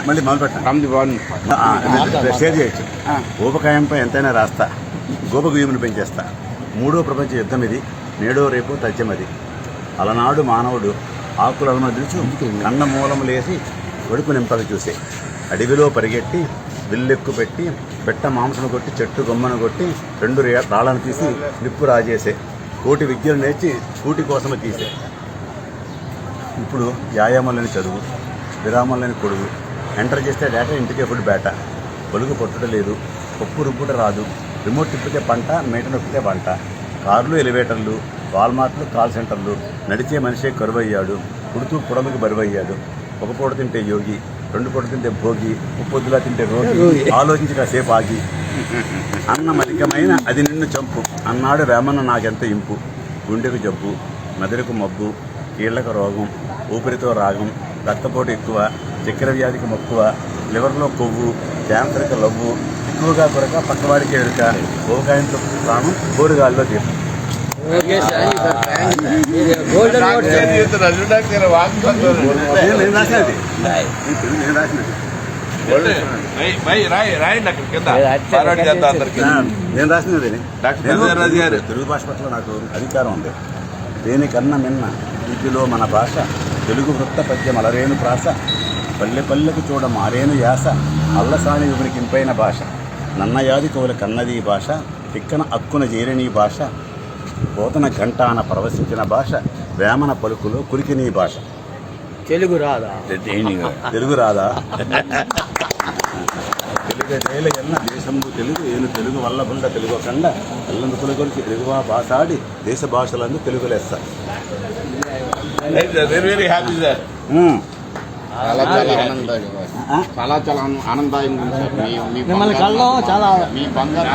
మళ్ళీ మొదలు పెట్టండి. షేర్ చేయొచ్చు. ఊబకాయంపై ఎంతైనా రాస్తా, గోపగుయ్యమును పెంచేస్తా. మూడో ప్రపంచ యుద్ధం ఇది, నేడో రేపు తథ్యమది. అలనాడు మానవుడు ఆకులను మదిల్చు కన్న మూలములేసి ఒడుపు నింపక చూసే. అడవిలో పరిగెట్టి విల్లెక్కు పెట్టి పెట్ట మాంసను కొట్టి చెట్టు గొమ్మను కొట్టి 2 రాళ్లను తీసి నిప్పు రాజేసే. కోటి విద్యలు నేర్చి కూటి కోసము తీసే. ఇప్పుడు వ్యాయామం లేని చదువు, విరామం లేని కొడుగు, ఎంటర్ చేస్తే డేటా ఇంటికే ఫుడ్ బేట. పొలుగు పొట్టుట లేదు, పప్పు రుబ్బుట రాదు, రిమోట్ తిప్పితే పంట, మేట నొప్పితే వంట. కార్లు, ఎలివేటర్లు, వాల్మార్ట్లు, కాల్ సెంటర్లు, నడిచే మనిషే కరువయ్యాడు, పుడుతూ పుడమికి బరువయ్యాడు. ఒక పూట తింటే యోగి, 2 పూట తింటే భోగి, ముప్పొద్దులా తింటే రోగి, ఆలోచించి కాసేపు ఆగి. అన్న మలికమైన అది నిన్ను చంపు అన్నాడు వేమన్న నాకెంత ఇంపు. గుండెకు జబ్బు, మెదడుకు మబ్బు, కీళ్లకు రోగం, ఊపిరితో రాగం, రక్తపోటు ఎక్కువ, చక్కెర వ్యాధికి మక్కువ, లివర్లో కొవ్వు, క్యాన్సర్కి లవ్వు, ఎక్కువగా కొరక పక్కవాడికి ఎరుక, ఊబకాయంతో ప్రాణం, గోరుగాల్లో తీర్థం. నేను రాసినది తెలుగు భాష పట్ల నాకు అధికారం ఉంది. దేనికన్నా మిన్న ఇంటిలో మన భాష, తెలుగు వృత్త పద్యం అలరేను ప్రాస, పల్లె పల్లెకు చూడ మారేను యాస, అల్లసాని వివరికింపైన భాష, నన్నయాది కవుల కన్నది భాష, తిక్కన అక్కున చేరని భాష, పోతన ఘంటాన పరవశించిన భాష, వేమన పలుకులో కురికిని భాష. తెలుగు రాదా? తెలుగు రాదా? తెలుగు ఎన్న దేశంబు తెలుగు, ఏను తెలుగు వల్లబుండ తెలుగు కండ, ఎల్లందు కొలికొలికి తెలుగువా భాషాడి, దేశ భాషలందు తెలుగు లెస్స. చాలా ఆనందదాయంగా ఉంది సార్. మిమ్మల్ని కళ్ళలో చాలా మీ బంగారు